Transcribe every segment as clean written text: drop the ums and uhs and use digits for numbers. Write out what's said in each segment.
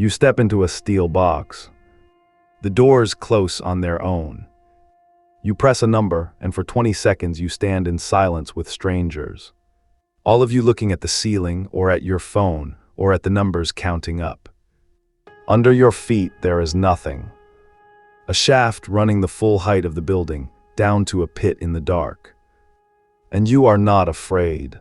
You step into a steel box. The doors close on their own. You press a number, and for 20 seconds you stand in silence with strangers. All of you looking at the ceiling, or at your phone, or at the numbers counting up. Under your feet there is nothing. A shaft running the full height of the building, down to a pit in the dark. And you are not afraid.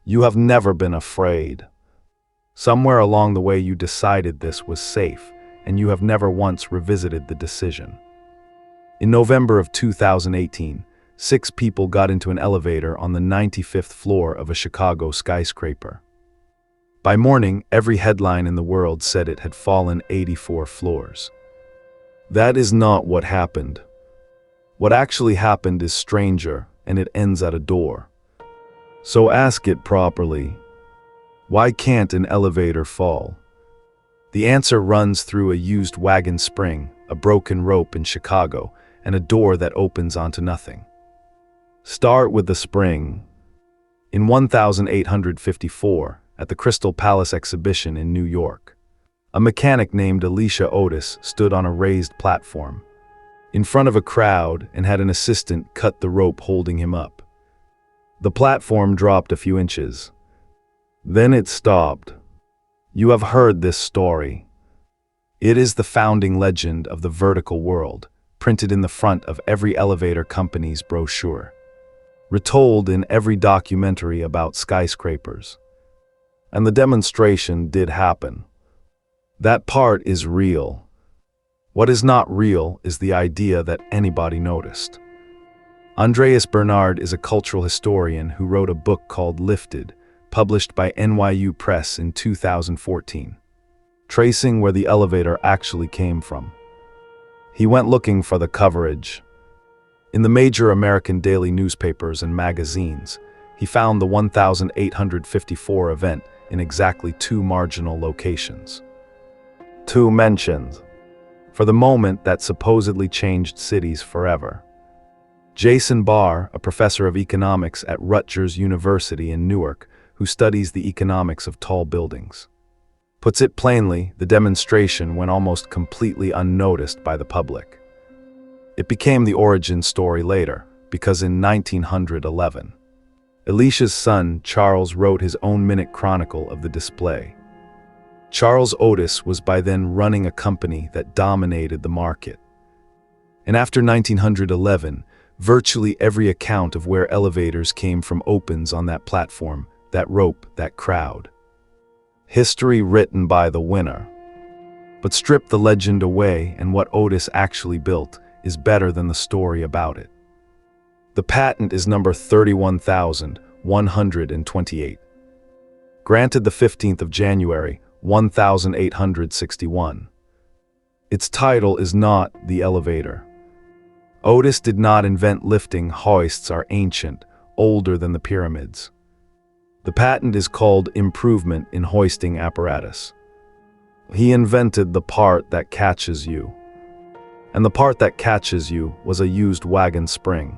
You have never been afraid. Somewhere along the way you decided this was safe, and you have never once revisited the decision. In November of 2018, 6 people got into an elevator on the 95th floor of a Chicago skyscraper. By morning, every headline in the world said it had fallen 84 floors. That is not what happened. What actually happened is stranger, and it ends at a door. So ask it properly. Why can't an elevator fall? The answer runs through a used wagon spring, a broken rope in Chicago, and a door that opens onto nothing. Start with the spring. In 1854, at the Crystal Palace exhibition in New York, a mechanic named Elisha Otis stood on a raised platform, in front of a crowd, and had an assistant cut the rope holding him up. The platform dropped a few inches. Then it stopped. You have heard this story. It is the founding legend of the vertical world, printed in the front of every elevator company's brochure, retold in every documentary about skyscrapers. And the demonstration did happen. That part is real. What is not real is the idea that anybody noticed. Andreas Bernard is a cultural historian who wrote a book called Lifted, published by NYU Press in 2014, tracing where the elevator actually came from. He went looking for the coverage. In the major American daily newspapers and magazines, he found the 1854 event in exactly 2 marginal locations. 2 mentions, for the moment that supposedly changed cities forever. Jason Barr, a professor of economics at Rutgers University in Newark, who studies the economics of tall buildings, puts it plainly, the demonstration went almost completely unnoticed by the public. It became the origin story later, because in 1911, Elisha's son, Charles, wrote his own minute chronicle of the display. Charles Otis was by then running a company that dominated the market. And after 1911, virtually every account of where elevators came from opens on that platform, that rope, that crowd. History written by the winner. But strip the legend away and what Otis actually built is better than the story about it. The patent is number 31,128. Granted the 15th of January, 1861. Its title is not the elevator. Otis did not invent lifting. Hoists are ancient, older than the pyramids. The patent is called improvement in hoisting apparatus. He invented the part that catches you. And the part that catches you was a used wagon spring.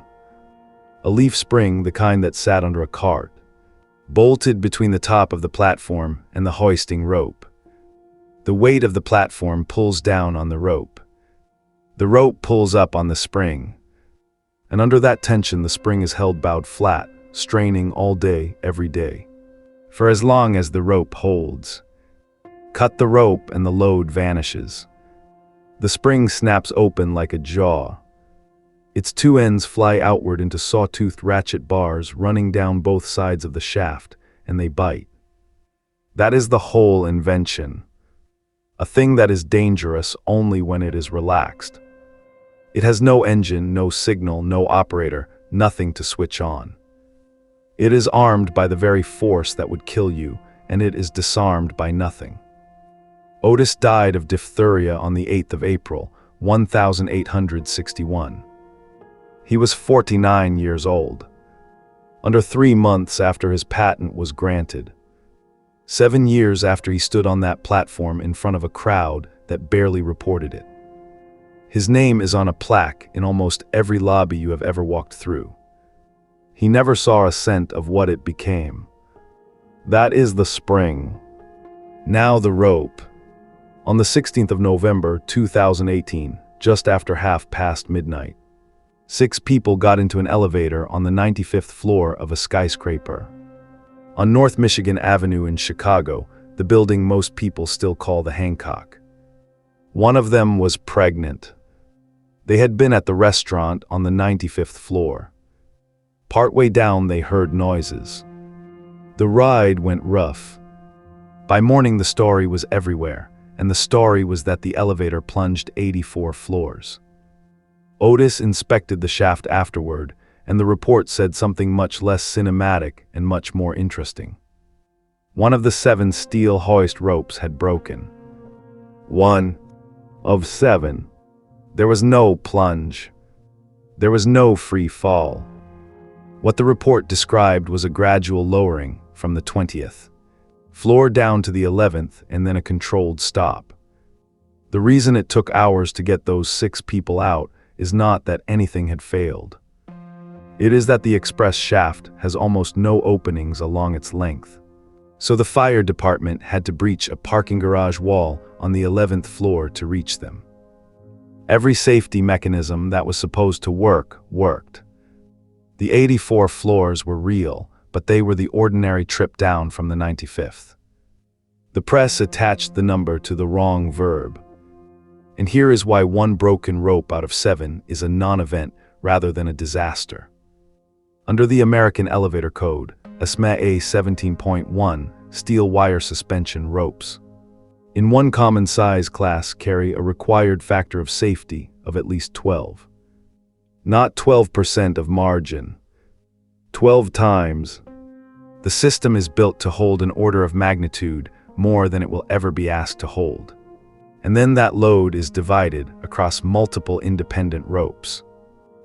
A leaf spring, the kind that sat under a cart, bolted between the top of the platform and the hoisting rope. The weight of the platform pulls down on the rope. The rope pulls up on the spring. And under that tension the spring is held bowed flat, straining all day, every day, for as long as the rope holds. Cut the rope and the load vanishes. The spring snaps open like a jaw. Its 2 ends fly outward into sawtoothed ratchet bars running down both sides of the shaft, and they bite. That is the whole invention. A thing that is dangerous only when it is relaxed. It has no engine, no signal, no operator, nothing to switch on. It is armed by the very force that would kill you, and it is disarmed by nothing. Otis died of diphtheria on the 8th of April, 1861. He was 49 years old, under 3 months after his patent was granted. 7 years after he stood on that platform in front of a crowd that barely reported it. His name is on a plaque in almost every lobby you have ever walked through. He never saw a cent of what it became. That is the spring. Now the rope. On the 16th of November, 2018, just after midnight, 6 people got into an elevator on the 95th floor of a skyscraper. On North Michigan Avenue in Chicago, the building most people still call the Hancock. One of them was pregnant. They had been at the restaurant on the 95th floor. Partway down, they heard noises. The ride went rough. By morning, the story was everywhere, and the story was that the elevator plunged 84 floors. Otis inspected the shaft afterward, and the report said something much less cinematic and much more interesting. One of the 7 steel hoist ropes had broken. 1 of 7. There was no plunge. There was no free fall. What the report described was a gradual lowering from the 20th floor down to the 11th and then a controlled stop. The reason it took hours to get those 6 people out is not that anything had failed. It is that the express shaft has almost no openings along its length. So the fire department had to breach a parking garage wall on the 11th floor to reach them. Every safety mechanism that was supposed to work, worked. The 84 floors were real, but they were the ordinary trip down from the 95th. The press attached the number to the wrong verb. And here is why 1 broken rope out of 7 is a non-event rather than a disaster. Under the American Elevator Code, ASME 17.1, steel wire suspension ropes, in one common size class, carry a required factor of safety of at least 12. Not 12% of margin. 12 times. The system is built to hold an order of magnitude more than it will ever be asked to hold. And then that load is divided across multiple independent ropes,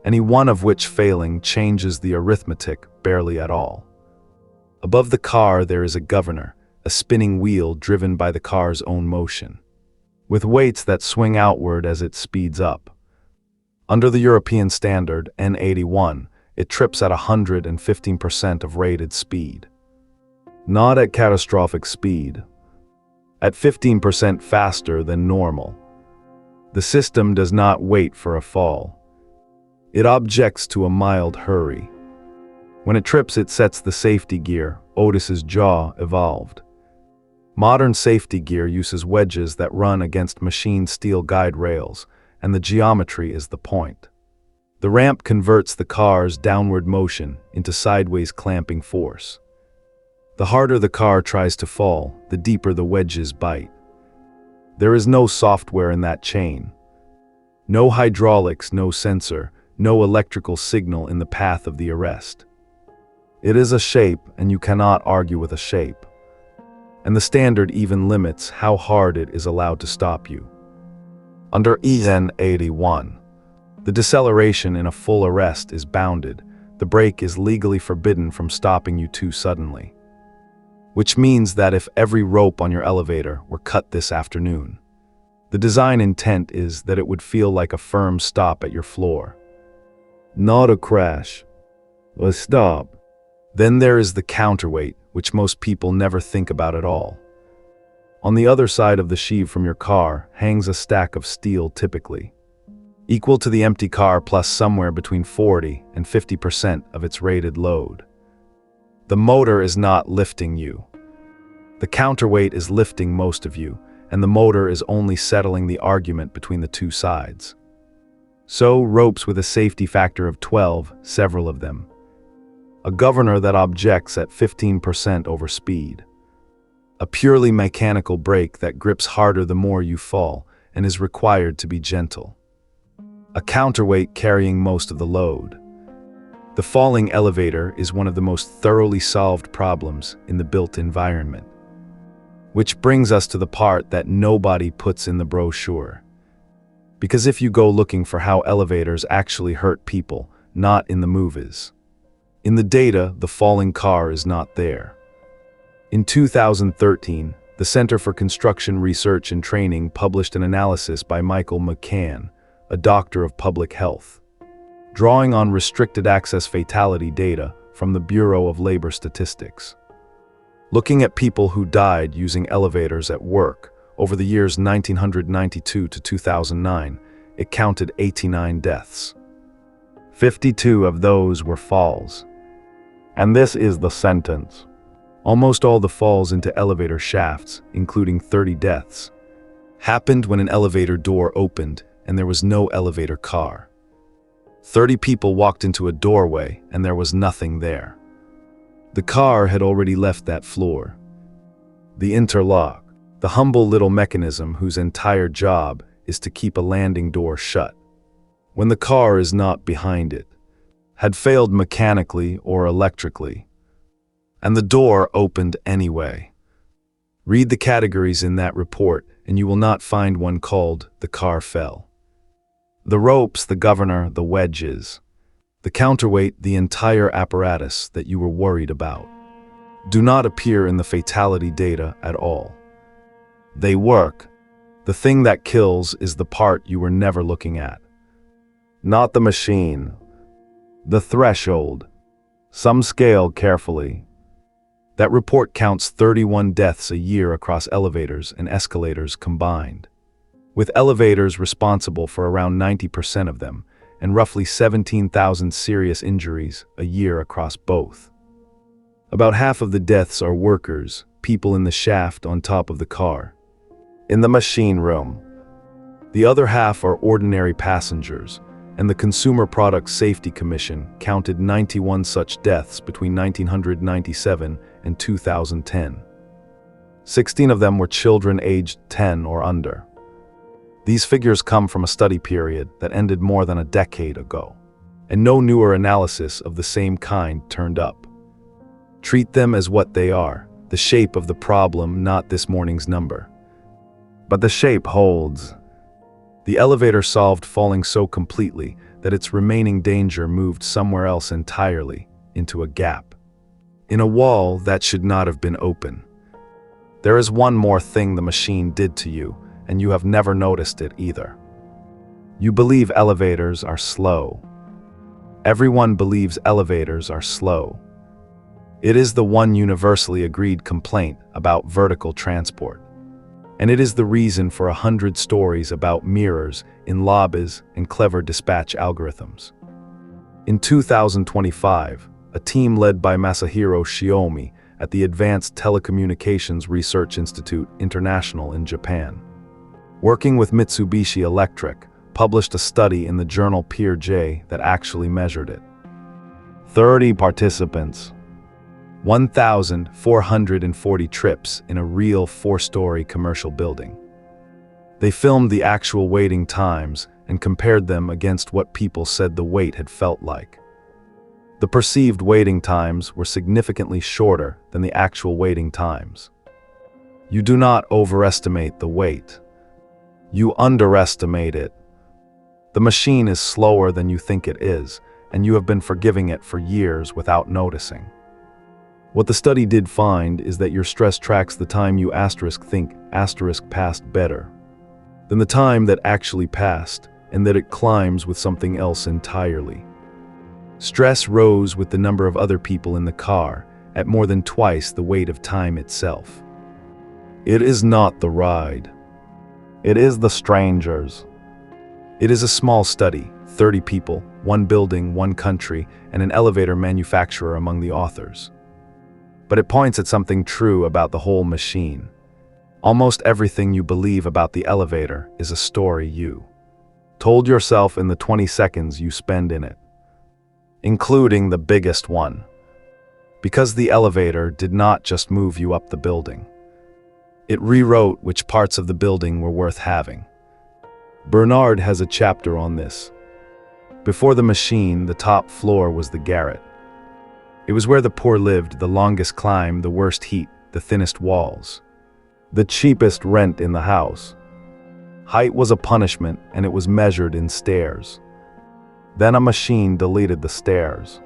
any one of which failing changes the arithmetic barely at all. Above the car there is a governor, a spinning wheel driven by the car's own motion, with weights that swing outward as it speeds up. Under the European standard, N81, it trips at 115% of rated speed. Not at catastrophic speed, at 15% faster than normal. The system does not wait for a fall. It objects to a mild hurry. When it trips, it sets the safety gear. Otis's jaw evolved. Modern safety gear uses wedges that run against machined steel guide rails, and the geometry is the point. The ramp converts the car's downward motion into sideways clamping force. The harder the car tries to fall, the deeper the wedges bite. There is no software in that chain. No hydraulics, no sensor, no electrical signal in the path of the arrest. It is a shape, and you cannot argue with a shape. And the standard even limits how hard it is allowed to stop you. Under EN 81, the deceleration in a full arrest is bounded. The brake is legally forbidden from stopping you too suddenly. Which means that if every rope on your elevator were cut this afternoon, the design intent is that it would feel like a firm stop at your floor. Not a crash. A stop. Then there is the counterweight, which most people never think about at all. On the other side of the sheave from your car hangs a stack of steel, typically equal to the empty car plus somewhere between 40 and 50% of its rated load. The motor is not lifting you. The counterweight is lifting most of you, and the motor is only settling the argument between the two sides. So, ropes with a safety factor of 12, several of them. A governor that objects at 15% over speed. A purely mechanical brake that grips harder the more you fall and is required to be gentle. A counterweight carrying most of the load. The falling elevator is one of the most thoroughly solved problems in the built environment. Which brings us to the part that nobody puts in the brochure. Because if you go looking for how elevators actually hurt people, not in the movies. In the data, the falling car is not there. In 2013, the Center for Construction Research and Training published an analysis by Michael McCann, a doctor of public health, drawing on restricted access fatality data from the Bureau of Labor Statistics. Looking at people who died using elevators at work Over the years 1992 to 2009, it counted 89 deaths. 52 of those were falls. And this is the sentence. Almost all the falls into elevator shafts, including 30 deaths, happened when an elevator door opened and there was no elevator car. 30 people walked into a doorway and there was nothing there. The car had already left that floor. The interlock, the humble little mechanism whose entire job is to keep a landing door shut, when the car is not behind it, had failed mechanically or electrically, and the door opened anyway. Read the categories in that report and you will not find one called "the car fell." The ropes, the governor, the wedges, the counterweight, the entire apparatus that you were worried about, do not appear in the fatality data at all. They work. The thing that kills is the part you were never looking at. Not the machine. The threshold. Some scale carefully. That report counts 31 deaths a year across elevators and escalators combined, with elevators responsible for around 90% of them, and roughly 17,000 serious injuries a year across both. About half of the deaths are workers, people in the shaft on top of the car, in the machine room. The other half are ordinary passengers, and the Consumer Product Safety Commission counted 91 such deaths between 1997 and 2010. 16 of them were children aged 10 or under. These figures come from a study period that ended more than a decade ago, and no newer analysis of the same kind turned up. Treat them as what they are, the shape of the problem, not this morning's number. But the shape holds. The elevator solved falling so completely that its remaining danger moved somewhere else entirely, into a gap, in a wall that should not have been open. There is one more thing the machine did to you, and you have never noticed it either. You believe elevators are slow. Everyone believes elevators are slow. It is the one universally agreed complaint about vertical transport. And it is the reason for 100 stories about mirrors in lobbies and clever dispatch algorithms. In 2025, a team led by Masahiro Shiomi at the Advanced Telecommunications Research Institute International in Japan, working with Mitsubishi Electric, published a study in the journal Peer J that actually measured it. 30 participants, 1,440 trips in a real 4-story commercial building. They filmed the actual waiting times and compared them against what people said the wait had felt like. The perceived waiting times were significantly shorter than the actual waiting times. You do not overestimate the wait. You underestimate it. The machine is slower than you think it is, and you have been forgiving it for years without noticing. What the study did find is that your stress tracks the time you think passed better than the time that actually passed, and that it climbs with something else entirely. Stress rose with the number of other people in the car at more than twice the weight of time itself. It is not the ride. It is the strangers. It is a small study, 30 people, 1 building, 1 country, and an elevator manufacturer among the authors. But it points at something true about the whole machine. Almost everything you believe about the elevator is a story you told yourself in the 20 seconds you spend in it, including the biggest one. Because the elevator did not just move you up the building. It rewrote which parts of the building were worth having. Bernard has a chapter on this. Before the machine, the top floor was the garret. It was where the poor lived, the longest climb, the worst heat, the thinnest walls, the cheapest rent in the house. Height was a punishment, and it was measured in stairs. Then a machine deleted the stairs,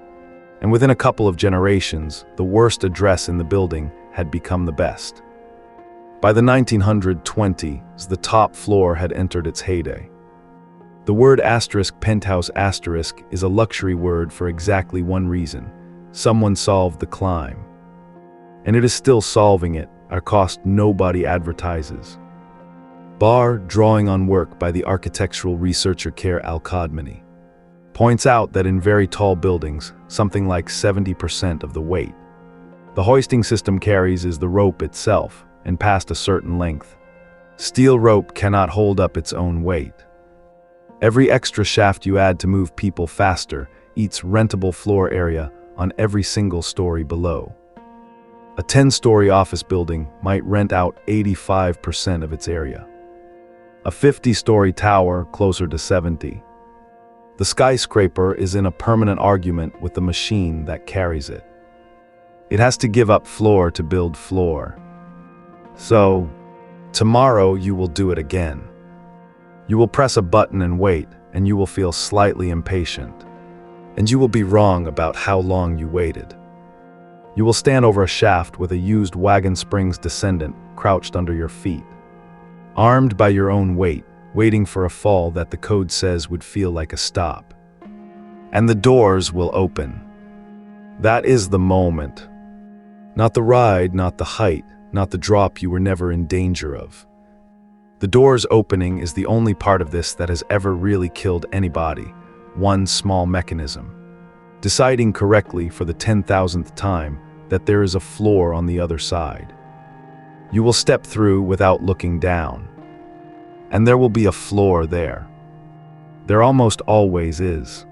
and within a couple of generations, the worst address in the building had become the best. By the 1920s, the top floor had entered its heyday. The word *penthouse* is a luxury word for exactly one reason. Someone solved the climb. And it is still solving it, at a cost nobody advertises. Bar drawing on work by the architectural researcher Care Al-Qadmani points out that in very tall buildings, something like 70% of the weight the hoisting system carries is the rope itself, and past a certain length. Steel rope cannot hold up its own weight. Every extra shaft you add to move people faster eats rentable floor area on every single story below. A 10-story office building might rent out 85% of its area. A 50-story tower closer to 70. The skyscraper is in a permanent argument with the machine that carries it. It has to give up floor to build floor. So, tomorrow you will do it again. You will press a button and wait, and you will feel slightly impatient. And you will be wrong about how long you waited. You will stand over a shaft with a used wagon springs descendant crouched under your feet, armed by your own weight, waiting for a fall that the code says would feel like a stop. And the doors will open. That is the moment. Not the ride, not the height, not the drop you were never in danger of. The doors opening is the only part of this that has ever really killed anybody, one small mechanism. Deciding correctly for the 10,000th time that there is a floor on the other side. You will step through without looking down. And there will be a floor there. There almost always is.